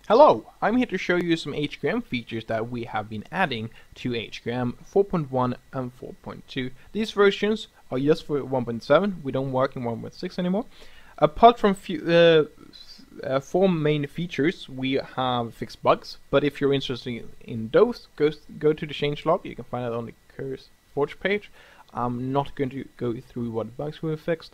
Hello, I'm here to show you some HQM features that we have been adding to HQM 4.1 and 4.2. These versions are just for 1.7, we don't work in 1.6 anymore. Apart from four main features, we have fixed bugs, but if you're interested in those, go to the changelog, you can find it on the Curse Forge page. I'm not going to go through what bugs we have fixed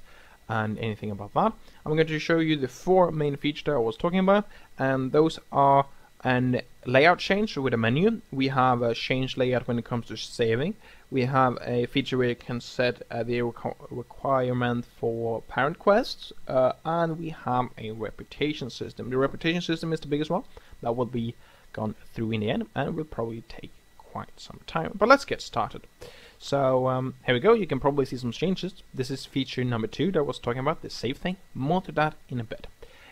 and anything about that. I'm going to show you the four main features that I was talking about, and those are an layout change with a menu. We have a change layout when it comes to saving. We have a feature where you can set the requirement for parent quests, and we have a reputation system. The reputation system is the biggest one that will be gone through in the end, and will probably take quite some time. But let's get started. So here we go. You can probably see some changes. This is feature number 2 that I was talking about, the save thing. More to that in a bit.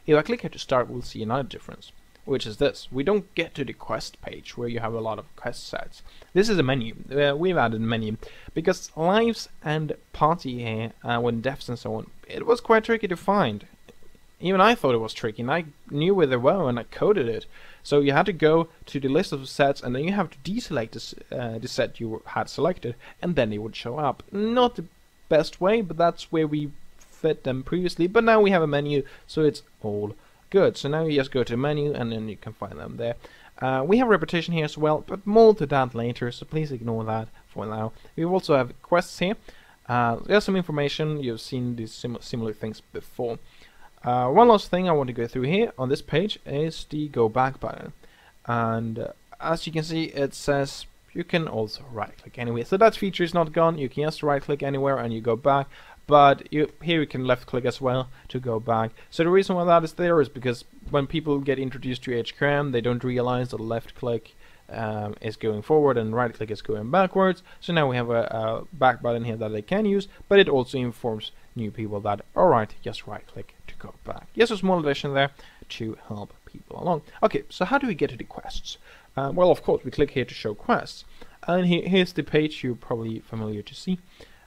If I click here to start, we'll see another difference, which is this. We don't get to the quest page where you have a lot of quest sets. This is a menu. We've added a menu because lives and party here, when deaths and so on, it was quite tricky to find. Even I thought it was tricky, and I knew where they were when I coded it. So you had to go to the list of sets, and then you have to deselect the set you had selected, and then they would show up. Not the best way, but that's where we fit them previously. But now we have a menu, so it's all good. So now you just go to the menu, and then you can find them there. We have reputation here as well, but more to that later, so please ignore that for now. We also have quests here. There's some information. You've seen these similar things before. One last thing I want to go through here on this page is the go back button, and as you can see, it says you can also right click anywhere. So that feature is not gone. You can just right click anywhere and you go back, but here you can left click as well to go back. So the reason why that is there is because when people get introduced to HQM, they don't realize that left click is going forward and right click is going backwards. So now we have a back button here that they can use, but it also informs new people that alright, just right click to go back. Yes, a small addition there to help people along. Okay, so how do we get to the quests? Well, of course, we click here to show quests, and here's the page you're probably familiar to see.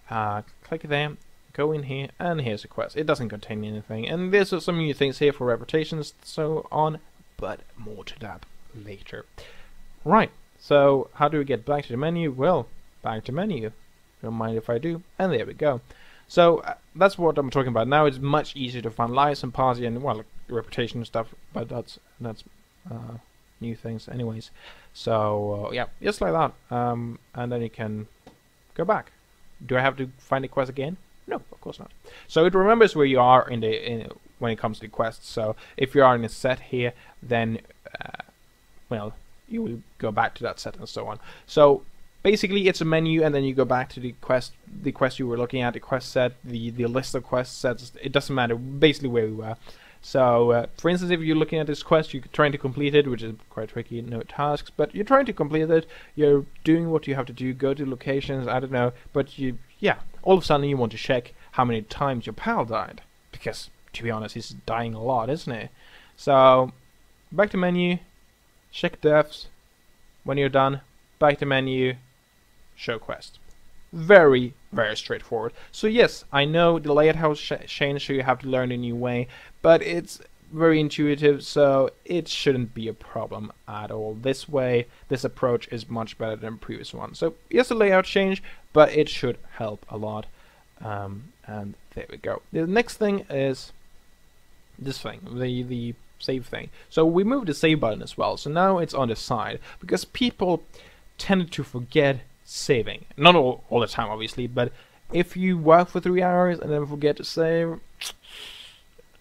Click there, go in here, and here's a quest. It doesn't contain anything, and there's some new things here for reputations, so on, but more to that later. Right, so how do we get back to the menu? Well, back to menu. Don't mind if I do, and there we go. So that's what I'm talking about. Now it's much easier to find lives and party and, well, reputation and stuff, but that's new things anyways. So yeah, just like that, and then you can go back. Do I have to find the quest again? No, of course not. So it remembers where you are when it comes to quests. So if you are in a set here, then well, you will go back to that set and so on. So basically, it's a menu, and then you go back to the quest you were looking at, the quest set, the list of quest sets. It doesn't matter, basically where we were. So, for instance, if you're looking at this quest, you're trying to complete it, which is quite tricky, no tasks, but you're trying to complete it, you're doing what you have to do, go to locations, I don't know, but yeah, all of a sudden you want to check how many times your pal died, because, to be honest, he's dying a lot, isn't he? So, back to menu, check deaths, when you're done, back to menu, show quest. Very, very straightforward. So yes, I know the layout has changed, so you have to learn a new way, but it's very intuitive, so it shouldn't be a problem at all. This way, this approach is much better than the previous one. So yes, a layout change, but it should help a lot. And there we go. The next thing is this thing, the save thing. So we moved the save button as well, so now it's on the side, because people tended to forget saving. Not all the time, obviously, but if you work for 3 hours and then forget to save,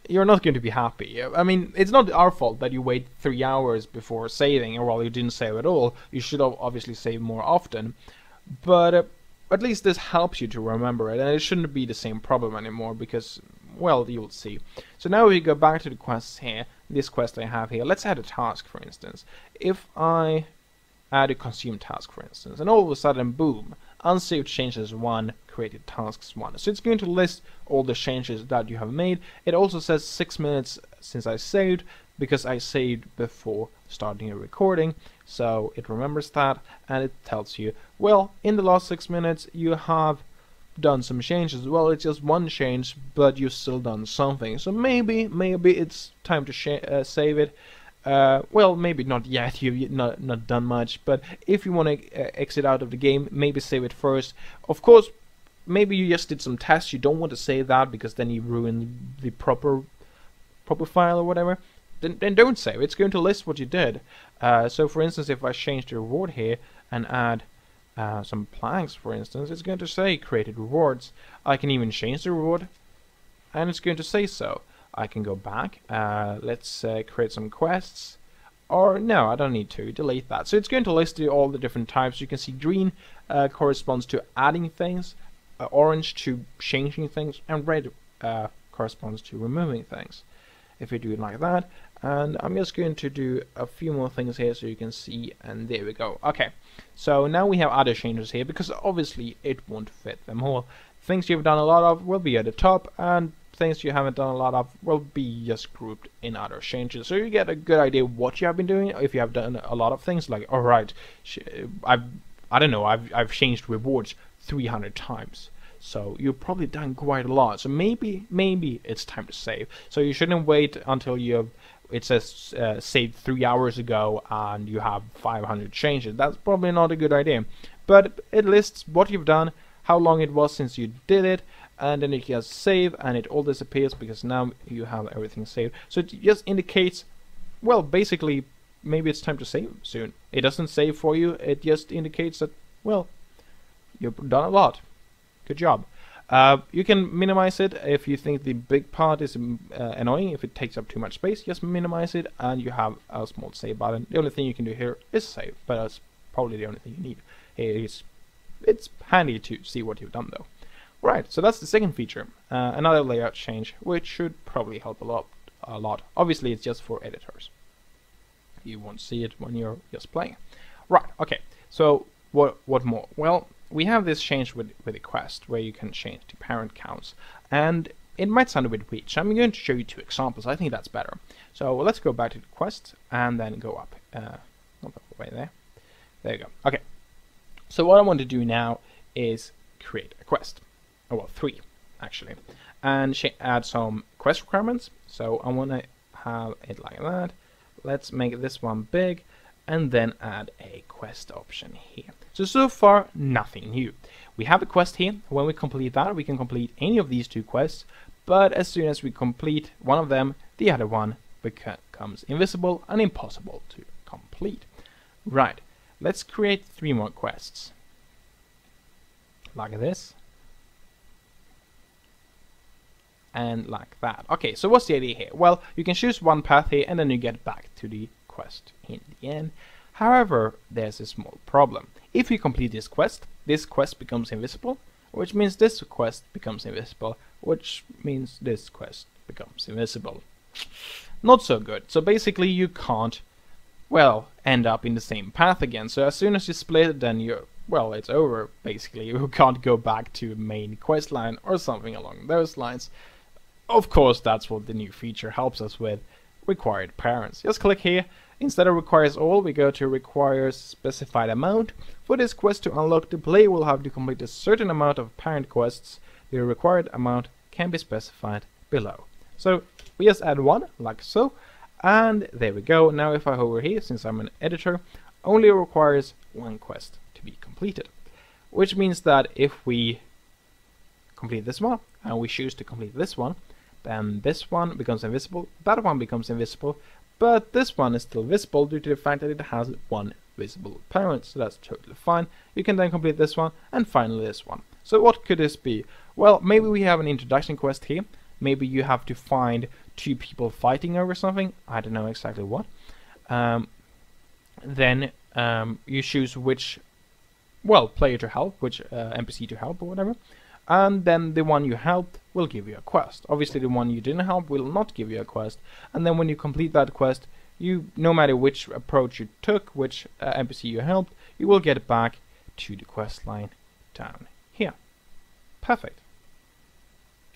you're not going to be happy. I mean, it's not our fault that you wait 3 hours before saving, or while you didn't save at all. You should obviously save more often, but at least this helps you to remember it, and it shouldn't be the same problem anymore, because, well, you'll see. So now we go back to the quests here, this quest I have here. Let's add a task, for instance. If I add a consume task, for instance, and all of a sudden, boom, unsaved changes 1, created tasks 1. So it's going to list all the changes that you have made. It also says 6 minutes since I saved, because I saved before starting a recording, so it remembers that, and it tells you, well, in the last 6 minutes you have done some changes. Well, it's just one change, but you've still done something, so maybe it's time to save it. well, maybe not yet, you've not done much, but if you want to exit out of the game, maybe save it first. Of course, maybe you just did some tests, you don't want to save that because then you ruin the proper file or whatever. Then don't save. It's going to list what you did. So for instance, if I change the reward here and add some planks, for instance, it's going to say created rewards. I can even change the reward and it's going to say so. I can go back, let's create some quests, or no, I don't need to, delete that. So it's going to list all the different types. You can see green corresponds to adding things, orange to changing things, and red corresponds to removing things. If you do it like that, and I'm just going to do a few more things here so you can see, and there we go. Okay, so now we have other changes here, because obviously it won't fit them all. Things you've done a lot of will be at the top, and things you haven't done a lot of will be just grouped in other changes, so you get a good idea what you have been doing. If you have done a lot of things, like alright, I don't know, I've changed rewards 300 times, so you've probably done quite a lot. So maybe it's time to save. So you shouldn't wait until it says saved 3 hours ago and you have 500 changes. That's probably not a good idea, but it lists what you've done, how long it was since you did it, and then it just save, and it all disappears because now you have everything saved. So it just indicates, well, basically maybe it's time to save soon. It doesn't save for you, it just indicates that, well, you've done a lot. Good job. You can minimize it if you think the big part is annoying. If it takes up too much space, just minimize it and you have a small save button. The only thing you can do here is save, but that's probably the only thing you need. It's handy to see what you've done though. Right, so that's the second feature, another layout change, which should probably help a lot. Obviously, it's just for editors. You won't see it when you're just playing. Right, okay, so what more? Well, we have this change with the quest, where you can change the parent counts, and it might sound a bit weird, so I'm going to show you 2 examples. I think that's better. So let's go back to the quest, and then go up, not the way there. There you go. Okay, so what I want to do now is create a quest. Oh, well, 3 actually, and add some quest requirements. So I want to have it like that. Let's make this one big, and then add a quest option here. So far nothing new. We have a quest here. When we complete that, we can complete any of these 2 quests, but as soon as we complete one of them, the other one becomes invisible and impossible to complete. Right, let's create 3 more quests like this. And like that. Okay, so what's the idea here? Well, you can choose one path here and then you get back to the quest in the end. However, there's a small problem. If you complete this quest becomes invisible, which means this quest becomes invisible, which means this quest becomes invisible. Not so good. So basically you can't, well, end up in the same path again. So as soon as you split, then you're, well, it's over basically. You can't go back to main quest line or something along those lines. Of course, that's what the new feature helps us with, required parents. Just click here. Instead of requires all, we go to requires specified amount. For this quest to unlock, the player will have to complete a certain amount of parent quests. The required amount can be specified below. So we just add 1, like so, and there we go. Now if I hover here, since I'm an editor, only requires 1 quest to be completed. Which means that if we complete this one, and we choose to complete this one, then this one becomes invisible, that one becomes invisible, but this one is still visible due to the fact that it has 1 visible parent, so that's totally fine. You can then complete this one, and finally this one. So what could this be? Well, maybe we have an introduction quest here, maybe you have to find 2 people fighting over something, I don't know exactly what. Then you choose which, well, player to help, which NPC to help or whatever. And then the one you helped will give you a quest. Obviously the one you didn't help will not give you a quest, and then when you complete that quest, you, no matter which approach you took, which NPC you helped, you will get back to the quest line down here. Perfect.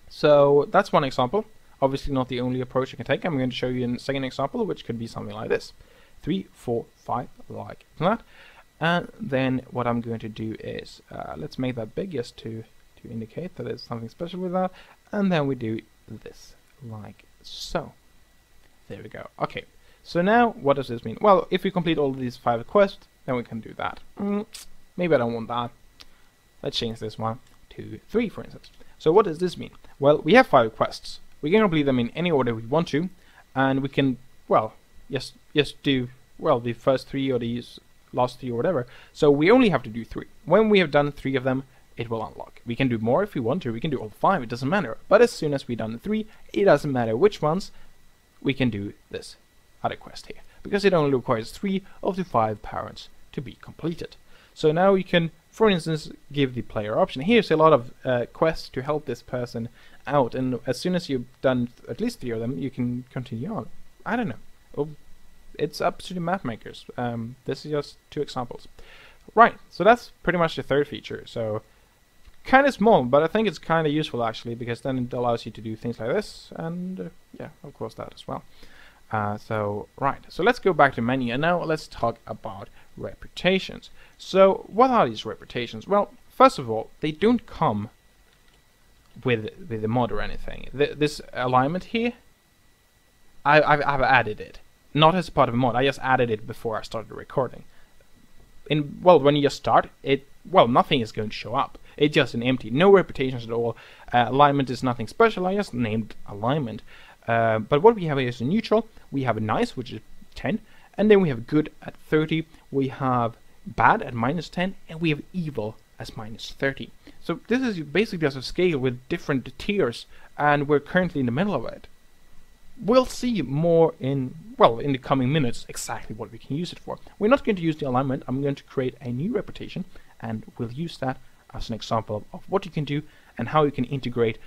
So that's one example. Obviously not the only approach you can take. I'm going to show you a second example, which could be something like this. 3, 4, 5, like that. And then what I'm going to do is, let's make that big just to indicate that there's something special with that, and then we do this like so. There we go. Okay, So now, what does this mean? Well, if we complete all of these 5 quests, then we can do that. Maybe I don't want that. Let's change this one to 3, for instance. So what does this mean? Well, we have 5 quests. We can complete them in any order we want to, and we can, well, just do, well, the first 3 or these last 3 or whatever. So we only have to do 3. When we have done 3 of them, it will unlock. We can do more if we want to. We can do all 5. It doesn't matter. But as soon as we've done 3, it doesn't matter which ones. We can do this other quest here, because it only requires 3 of the 5 parents to be completed. So now you can, for instance, give the player option. Here's a lot of quests to help this person out, and as soon as you've done at least 3 of them, you can continue on. I don't know. Well, it's up to the map makers. This is just 2 examples. Right, so that's pretty much the 3rd feature. So kind of small, but I think it's kind of useful actually, because then it allows you to do things like this, and yeah, of course that as well. Right, so let's go back to menu, and now let's talk about reputations. So what are these reputations? Well, first of all, they don't come with the mod or anything. This alignment here, I've added it, not as part of a mod. I just added it before I started recording. Well, when you just start it, well, nothing is going to show up. It's just an empty, no reputations at all. Alignment is nothing special. I just named alignment. But what we have here is a neutral. We have a nice, which is 10, and then we have good at 30. We have bad at -10, and we have evil as -30. So this is basically just a scale with different tiers, and we're currently in the middle of it. We'll see more in the coming minutes exactly what we can use it for. We're not going to use the alignment. I'm going to create a new reputation, and we'll use that as an example of what you can do and how you can integrate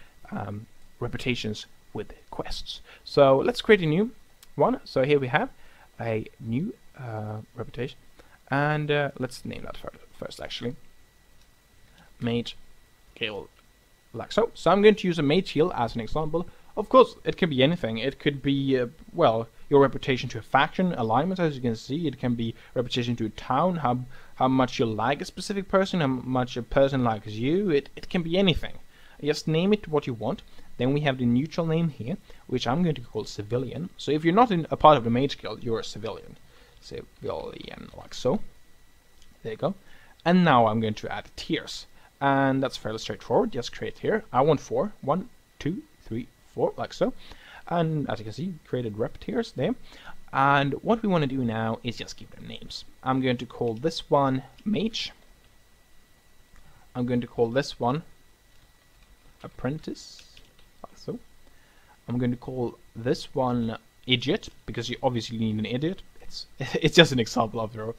reputations with quests. So let's create a new one. So here we have a new reputation, and let's name that first actually. Mage Guild, like so. So I'm going to use a Mage Guild as an example. Of course, it can be anything. It could be, well, your reputation to a faction, alignment, as you can see. It can be reputation to a town, how much you like a specific person, how much a person likes you. It can be anything. Just name it what you want. Then we have the neutral name here, which I'm going to call civilian. So if you're not a part of the Mage Guild, you're a civilian. Civilian, like so. There you go. And now I'm going to add tiers. And that's fairly straightforward. Just create here. I want 4. 1, 2, 3, 4, like so. And as you can see, created rep tiers there. And what we want to do now is just give them names. I'm going to call this one Mage. I'm going to call this one Apprentice, like so. I'm going to call this one Idiot, because you obviously need an idiot. It's just an example after all.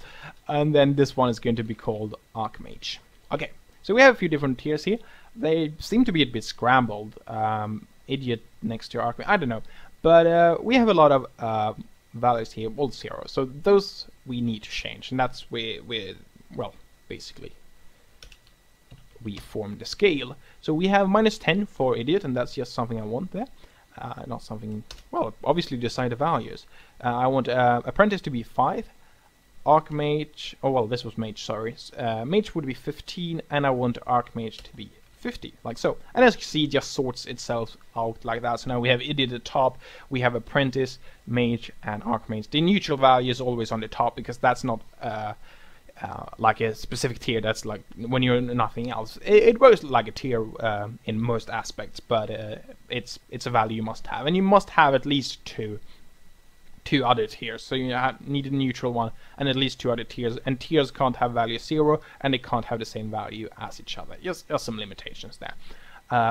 And then this one is going to be called Archmage. Okay, so we have a few different tiers here. They seem to be a bit scrambled. Idiot next to Archmage, I don't know. But we have a lot of values here, all 0. So those we need to change, and that's where well, basically we form the scale. So we have -10 for idiot, and that's just something I want there. Not something, well, obviously decide the values. I want apprentice to be 5, archmage, oh well, this was mage, sorry. Mage would be 15, and I want archmage to be 50, like so. And as you can see, it just sorts itself out like that. So now we have idiot at the top, we have apprentice, mage, and archmage. The neutral value is always on the top, because that's not like a specific tier. That's like when you're nothing else. It works like a tier in most aspects, but it's a value you must have, and you must have at least two other tiers. So you need a neutral one and at least 2 other tiers, and tiers can't have value 0, and they can't have the same value as each other. Just some limitations there.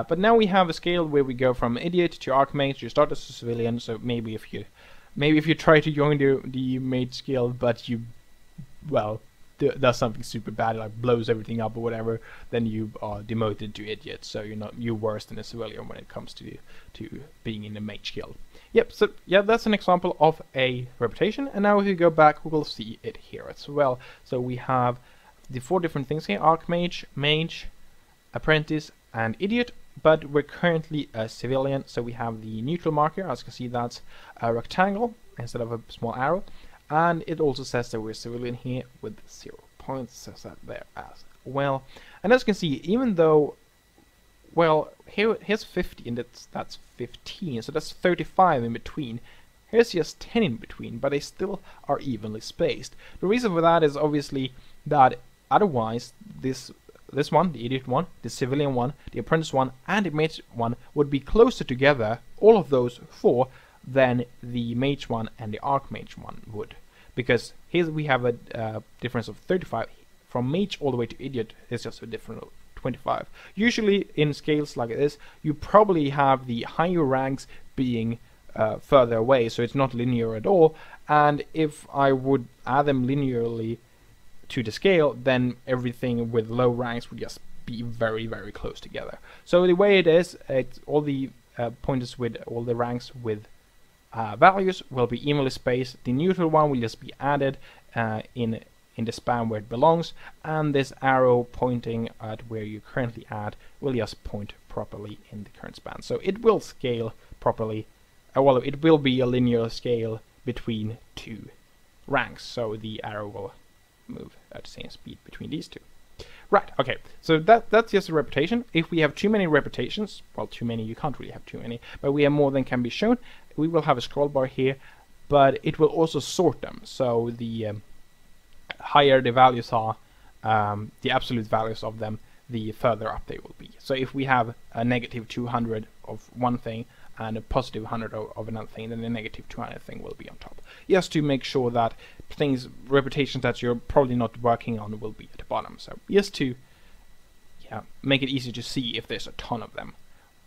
But now we have a scale where we go from idiot to archmage. You start as a civilian, so maybe if you try to join the mage guild, but you, well, does something super bad, like blows everything up or whatever, then you are demoted to idiot. So you're worse than a civilian when it comes to being in the mage guild. Yep, so yeah, that's an example of a reputation, and now if you go back, we will see it here as well. So we have the 4 different things here: archmage, mage, apprentice, and idiot, but we're currently a civilian, so we have the neutral marker. As you can see, that's a rectangle instead of a small arrow, and it also says that we're civilian here with 0 points, says that there as well. And as you can see, even though, well, here's 50, and that's 15, so that's 35 in between. Here's just 10 in between, but they still are evenly spaced. The reason for that is obviously that otherwise this one, the idiot one, the civilian one, the apprentice one, and the mage one would be closer together, all of those four, than the mage one and the archmage one would. Because here we have a difference of 35. From mage all the way to idiot is just a difference of 25. Usually in scales like this, you probably have the higher ranks being further away, so it's not linear at all. And if I would add them linearly to the scale, then everything with low ranks would just be very, very close together. So the way it is, all the pointers with all the ranks with values will be evenly spaced. The neutral one will just be added in the span where it belongs, and this arrow pointing at where you currently at will just point properly in the current span. So it will scale properly. Well, it will be a linear scale between two ranks, so the arrow will move at the same speed between these two. Right, okay, so that's just a reputation. If we have too many reputations, well, too many, you can't really have too many, but we have more than can be shown, we will have a scroll bar here, but it will also sort them. So the higher the values are, the absolute values of them, the further up they will be. So if we have a negative 200 of one thing and a positive 100 of another thing, then the negative 200 thing will be on top. Just to make sure that things, reputations that you're probably not working on will be at the bottom. So just to make it easy to see if there's a ton of them.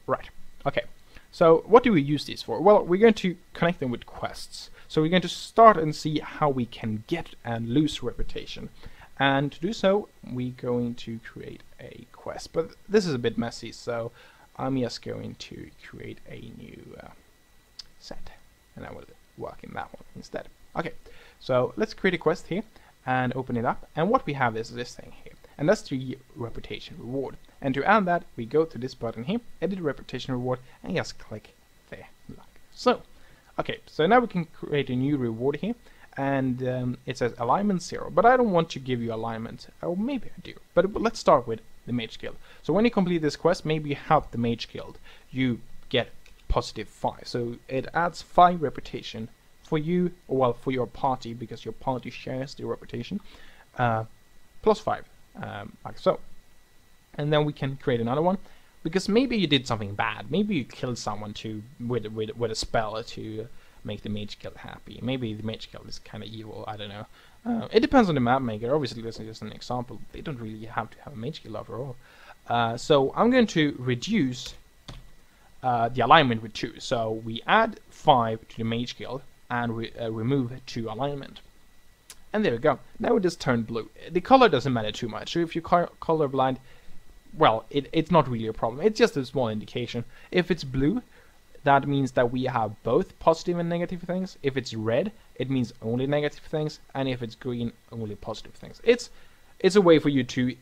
Right, okay. So what do we use these for? Well, we're going to connect them with quests. So we're going to start and see how we can get and lose reputation. And to do so, we're going to create a quest. But this is a bit messy, so I'm just going to create a new set. And I will work in that one instead. Okay, so let's create a quest here and open it up. And what we have is this thing here. And that's the reputation reward. And to add that, we go to this button here, edit reputation reward, and just click there, like so. Okay, so now we can create a new reward here, and it says alignment 0, but I don't want to give you alignment. Oh, maybe I do, but let's start with the mage guild. So when you complete this quest, maybe you help the mage guild, you get positive 5. So it adds 5 reputation for you, or well, for your party, because your party shares the reputation, plus 5, like so. And then we can create another one, because maybe you did something bad. Maybe you killed someone with a spell to make the mage guild happy. Maybe the mage guild is kind of evil. I don't know. It depends on the map maker. Obviously, this is just an example. They don't really have to have a mage guild after all. So I'm going to reduce the alignment with 2. So we add 5 to the mage guild and remove 2 alignment. And there we go. Now it just turned blue. The color doesn't matter too much. So if you're colorblind, well, it's not really a problem. It's just a small indication. If it's blue, that means that we have both positive and negative things. If it's red, it means only negative things. And if it's green, only positive things. It's a way for you to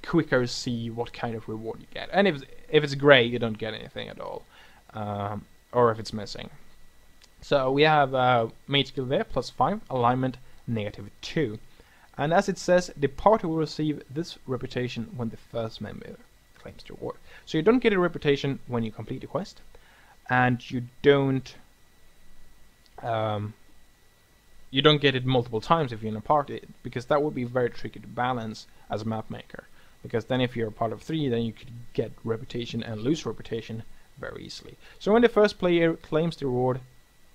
quicker see what kind of reward you get. And if it's gray, you don't get anything at all. Or if it's missing. So we have mage guild there, plus 5, alignment, negative 2. And as it says, the party will receive this reputation when the first member claims the reward. So you don't get a reputation when you complete the quest, and you don't get it multiple times if you're in a party, because that would be very tricky to balance as a map maker. Because then if you're a part of 3, then you could get reputation and lose reputation very easily. So when the first player claims the reward,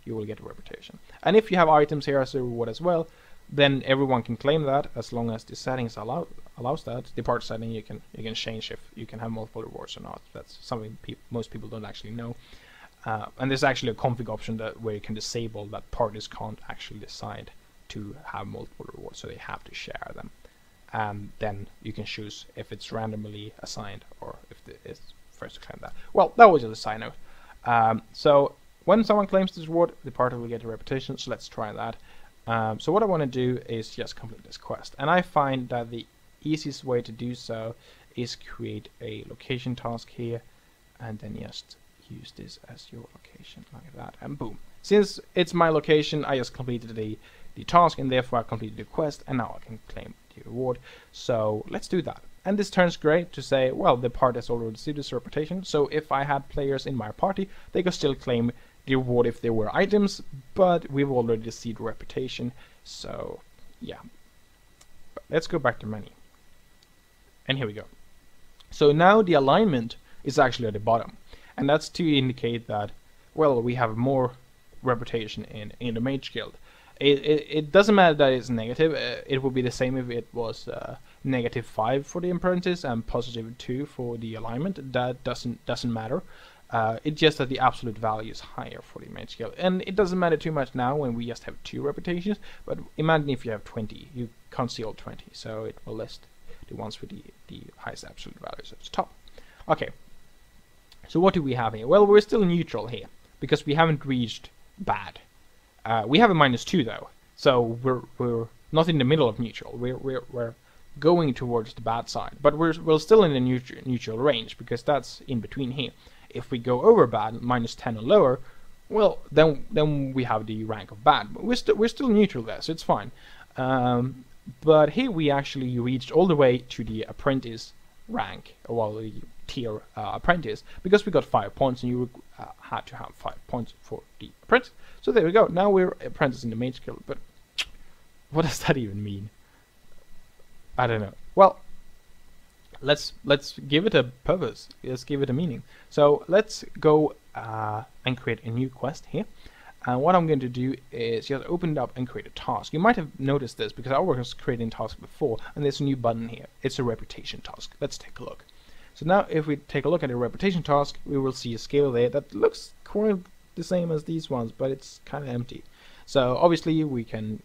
you will get a reputation. And if you have items here as a reward as well, then everyone can claim that, as long as the settings allows that. The part setting you can change if you can have multiple rewards or not. That's something most people don't actually know. And there's actually a config option where you can disable that parties can't actually decide to have multiple rewards, so they have to share them. And then you can choose if it's randomly assigned or if it's first to claim that. Well, that was just a side note. So when someone claims this reward, the party will get a reputation. So let's try that. So what I want to do is just complete this quest, and I find that the easiest way to do so is create a location task here, and then just use this as your location like that, and boom. Since it's my location, I just completed the task, and therefore I completed the quest, and now I can claim the reward. So let's do that. And this turns great to say, well, the party has already received this reputation, so if I had players in my party, they could still claim the reward if there were items, but we've already seen reputation, so yeah. But let's go back to menu. And here we go. So now the alignment is actually at the bottom, and that's to indicate that, well, we have more reputation in the Mage Guild. It doesn't matter that it's negative. It would be the same if it was -5 for the apprentice and +2 for the alignment. That doesn't matter. It's just that the absolute value is higher for the Mage Guild, and it doesn't matter too much now when we just have 2 reputations. But imagine if you have 20, you can't see all 20, so it will list the ones with the highest absolute values at the top. Okay, so what do we have here? Well, we're still neutral here because we haven't reached bad. We have a -2 though, so we're not in the middle of neutral. We're going towards the bad side, but we're still in the neutral range because that's in between here. If we go over bad, -10 or lower, well, then we have the rank of bad. But we're still neutral there, so it's fine. But here we actually reached all the way to the apprentice rank, well, the tier apprentice, because we got 5 points, and you had to have 5 points for the apprentice. So there we go. Now we're apprentice in the Mage Guild. But what does that even mean? I don't know. Well, let's give it a purpose. Let's give it a meaning. So let's go and create a new quest here. And what I'm going to do is just open it up and create a task. You might have noticed this because I was creating tasks before, and there's a new button here. It's a reputation task. Let's take a look. So now if we take a look at the reputation task, we will see a scale there that looks quite the same as these ones, but it's kind of empty. So obviously we can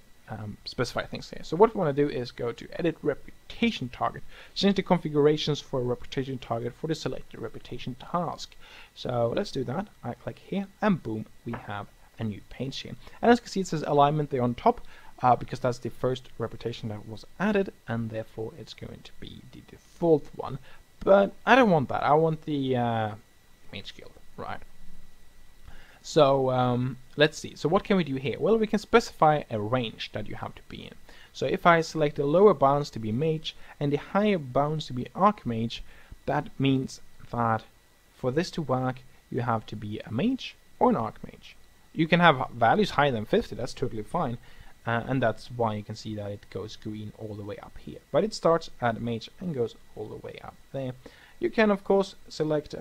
specify things here. So what we want to do is go to edit reputation target, change the configurations for a reputation target for the selected reputation task. So let's do that. I click here, and boom, we have a new page here. And as you can see, it says alignment there on top, because that's the first reputation that was added, and therefore it's going to be the default one. But I don't want that. I want the Mage Guild, right? So let's see. So what can we do here? Well, we can specify a range that you have to be in. So if I select the lower bounds to be Mage and the higher bounds to be Archmage, that means that for this to work, you have to be a Mage or an Archmage. You can have values higher than 50, that's totally fine. And that's why you can see that it goes green all the way up here. But it starts at Mage and goes all the way up there. You can, of course, select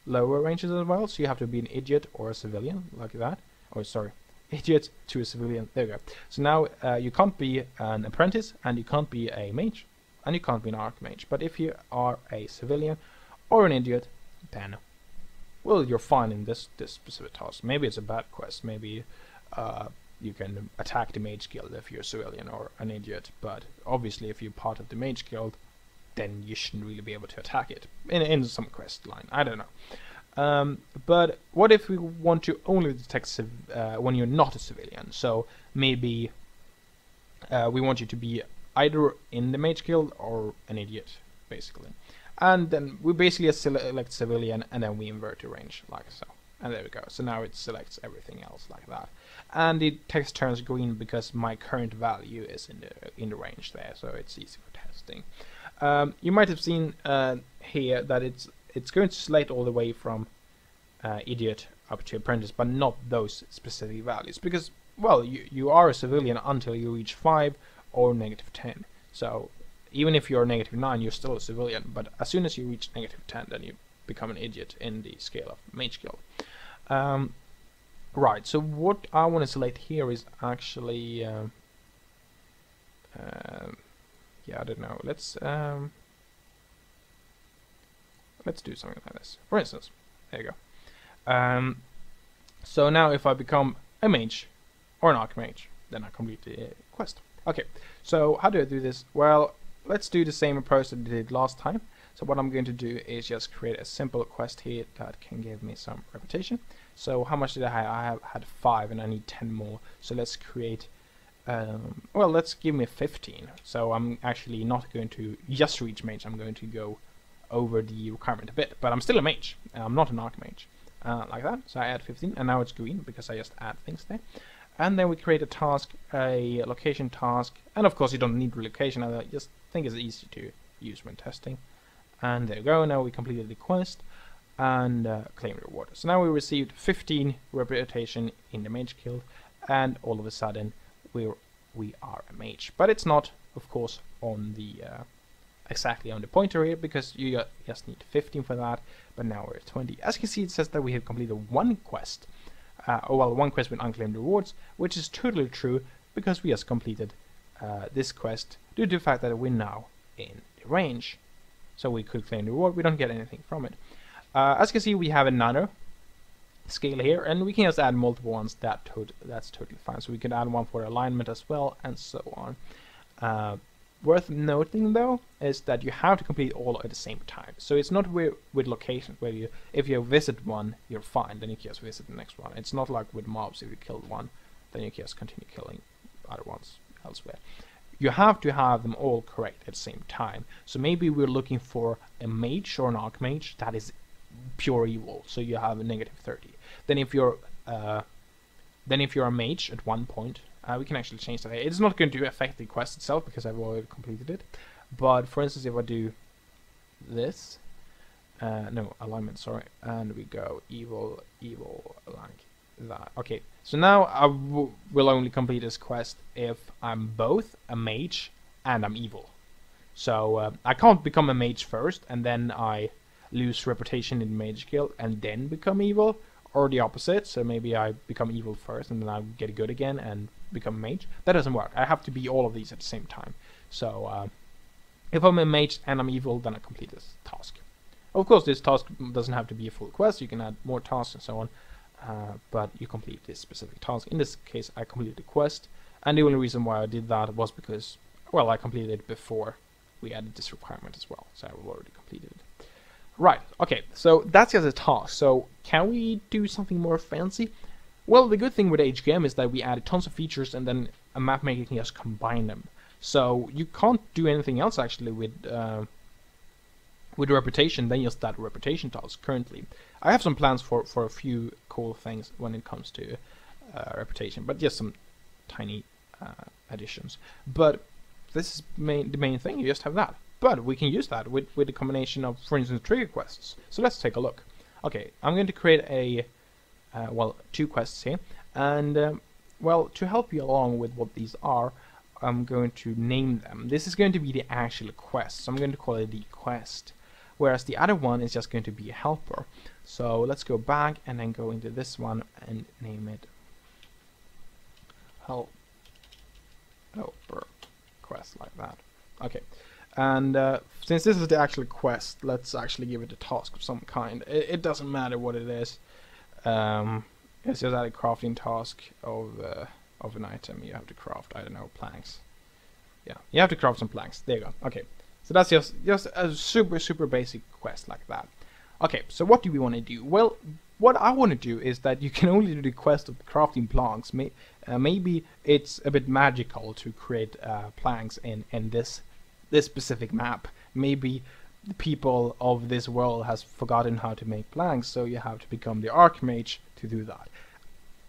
lower ranges as well, so you have to be an idiot or a civilian, like that. Oh, sorry, idiot to a civilian, there we go. So now you can't be an apprentice, and you can't be a mage, and you can't be an archmage. But if you are a civilian or an idiot, then, well, you're fine in this specific task. Maybe it's a bad quest, maybe you can attack the Mage Guild if you're a civilian or an idiot, but obviously if you're part of the Mage Guild, then you shouldn't really be able to attack it in some quest line. I don't know. But what if we want to only detect when you're not a civilian? So maybe we want you to be either in the Mage Guild or an idiot, basically. And then we basically select civilian, and then we invert the range like so. And there we go. So now it selects everything else like that. And the text turns green because my current value is in the range there, so it's easy for testing. You might have seen here that it's going to select all the way from idiot up to apprentice, but not those specific values, because, well, you are a civilian until you reach 5 or -10. So even if you're -9, you're still a civilian, but as soon as you reach -10, then you become an idiot in the scale of Mage Guild. Right, so what I want to select here is actually yeah, I don't know. Let's do something like this. For instance, there you go. So now if I become a mage or an archmage, then I complete the quest. Okay, so how do I do this? Well, let's do the same approach that I did last time. So what I'm going to do is just create a simple quest here that can give me some reputation. So how much did I have? I have had 5 and I need 10 more. So let's create, well, let's give me 15. So I'm actually not going to just reach mage, I'm going to go over the requirement a bit. But I'm still a mage, I'm not an archmage. Like that, so I add 15 and now it's green because I just add things there. And then we create a task, a location task, and of course you don't need relocation, I just think it's easy to use when testing. And there we go, now we completed the quest. and claim reward. So now we received 15 reputation in the mage guild, and all of a sudden we are a mage. But it's not, of course, on the exactly on the pointer here, because you just need 15 for that, but now we're at 20. As you can see, it says that we have completed one quest, one quest with unclaimed rewards, which is totally true, because we just completed this quest due to the fact that we're now in the range. So we could claim the reward, we don't get anything from it. As you can see, we have another scale here, and we can just add multiple ones. That's totally fine. So we can add one for alignment as well, and so on. Worth noting though is that you have to complete all at the same time. So it's not with locations where if you visit one, you're fine, then you can just visit the next one. It's not like with mobs, if you killed one, then you can just continue killing other ones elsewhere. You have to have them all correct at the same time. So maybe we're looking for a mage or an archmage that is pure evil, so you have a -30. Then if you're a mage at one point, we can actually change that. It's not going to affect the quest itself because I've already completed it. But for instance, if I do this, no, alignment, sorry, and we go evil, like that. Okay, so now I will only complete this quest if I'm both a mage and I'm evil. So I can't become a mage first and then I lose reputation in the mage guild and then become evil, or the opposite. So maybe I become evil first and then I get good again and become a mage. That doesn't work. I have to be all of these at the same time. So if I'm a mage and I'm evil, then I complete this task. Of course, this task doesn't have to be a full quest. You can add more tasks and so on, but you complete this specific task. In this case, I completed the quest, and the only reason why I did that was because, well, I completed it before we added this requirement as well, so I've already completed it. Right, okay, so that's just a task. So can we do something more fancy? Well, the good thing with HQM is that we added tons of features, and then a map maker can just combine them. So you can't do anything else actually with reputation than just that reputation task currently. I have some plans for a few cool things when it comes to reputation, but just some tiny additions. But this is the main thing. You just have that. But we can use that with the combination of, for instance, trigger quests. So let's take a look. Okay, I'm going to create a two quests here, and well, to help you along with what these are, I'm going to name them. This is going to be the actual quest, so I'm going to call it the quest, whereas the other one is just going to be a helper. So let's go back and then go into this one and name it helper quest, like that. Okay. And since this is the actual quest, let's actually give it a task of some kind. It doesn't matter what it is. It's just a crafting task of an item. You have to craft, I don't know, planks. Yeah, you have to craft some planks. There you go. Okay, so that's just a super basic quest like that. Okay, so what do we want to do? Well, what I want to do is that you can only do the quest of crafting planks. Maybe it's a bit magical to create planks in this specific map. Maybe the people of this world has forgotten how to make planks, so you have to become the archmage to do that.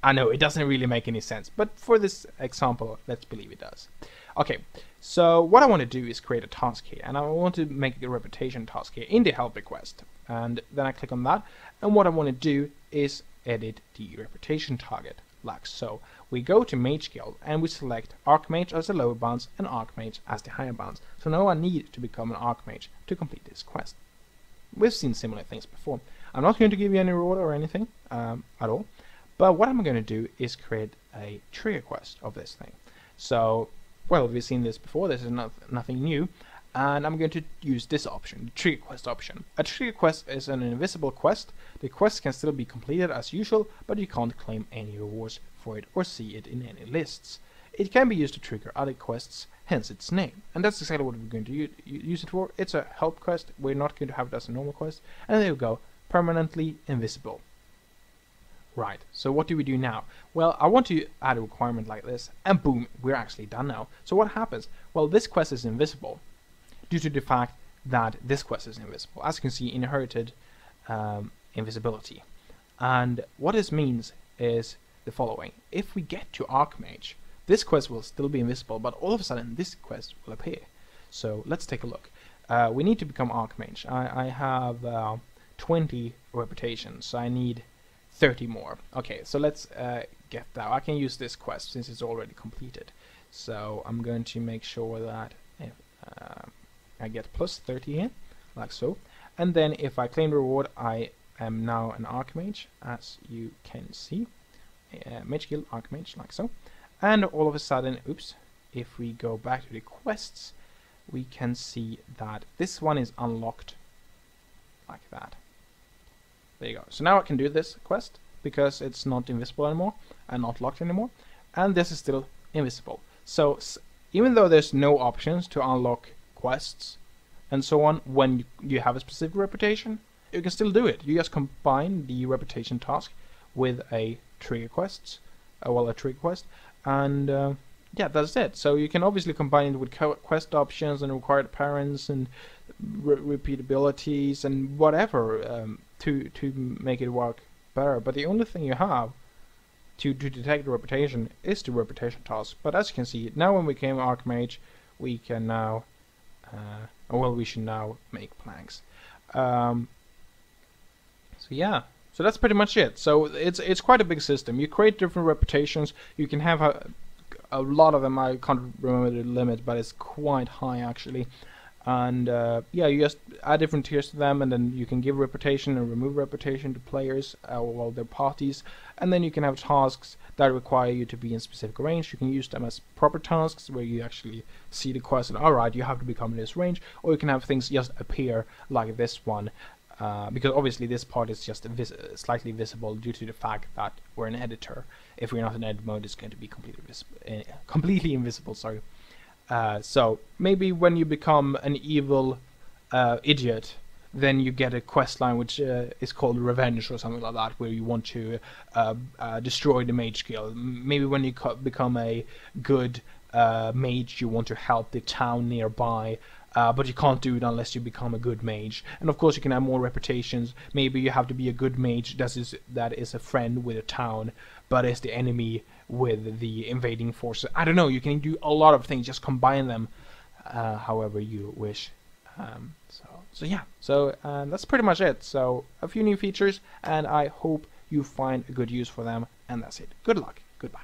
I know it doesn't really make any sense, but for this example, let's believe it does. Okay, so what I want to do is create a task here, and I want to make a reputation task here in the helper quest, and then I click on that, and what I want to do is edit the reputation target, like so. We go to Mage Guild and we select Archmage as the lower bounds and Archmage as the higher bounds. So now I need to become an Archmage to complete this quest. We've seen similar things before. I'm not going to give you any reward or anything at all, but what I'm going to do is create a trigger quest of this thing. So, well, we've seen this before, this is nothing new, and I'm going to use this option, the trigger quest option. A trigger quest is an invisible quest. The quest can still be completed as usual, but you can't claim any rewards for it or see it in any lists. It can be used to trigger other quests, hence its name. And that's exactly what we're going to use it for. It's a help quest. We're not going to have it as a normal quest. And there we go, permanently invisible. Right, so what do we do now? Well, I want to add a requirement like this, and boom, we're actually done now. So what happens? Well, this quest is invisible due to the fact that this quest is invisible. As you can see, inherited invisibility. And what this means is the following. If we get to Archmage, this quest will still be invisible, but all of a sudden this quest will appear. So let's take a look. We need to become Archmage. I have 20 reputations, so I need 30 more. Okay, so let's get that. I can use this quest since it's already completed. So I'm going to make sure that if, I get plus 30 here, like so. And then if I claim the reward, I am now an Archmage, as you can see. Mage Guild Archmage, like so. And all of a sudden, oops, if we go back to the quests, we can see that this one is unlocked, like that. There you go. So now I can do this quest, because it's not invisible anymore, and not locked anymore. And this is still invisible. So even though there's no options to unlock quests and so on when you have a specific reputation, you can still do it. You just combine the reputation task with a trigger quest, a trigger quest, and yeah, that's it. So you can obviously combine it with quest options and required parents and repeatabilities and whatever to make it work better. But the only thing you have to detect the reputation is the reputation task. But as you can see, now when we became Archmage, we can now we should now make planks. So yeah, so that's pretty much it. So it's quite a big system. You create different reputations. You can have a lot of them. I can't remember the limit, but it's quite high actually. And yeah, you just add different tiers to them, and then you can give reputation and remove reputation to players or their parties. And then you can have tasks that require you to be in specific range. You can use them as proper tasks where you actually see the quest and alright, you have to become in this range. Or you can have things just appear like this one, because obviously this part is just slightly visible due to the fact that we're an editor. If we're not in edit mode, it's going to be completely invisible. Sorry. So maybe when you become an evil idiot, then you get a quest line which is called Revenge or something like that, where you want to destroy the Mage Guild. Maybe when you become a good mage, you want to help the town nearby, but you can't do it unless you become a good mage. And of course you can have more reputations. Maybe you have to be a good mage that is a friend with a town, but is the enemy with the invading forces. I don't know, you can do a lot of things, just combine them however you wish. So yeah, so that's pretty much it. So a few new features, and I hope you find a good use for them, and that's it. Good luck, goodbye.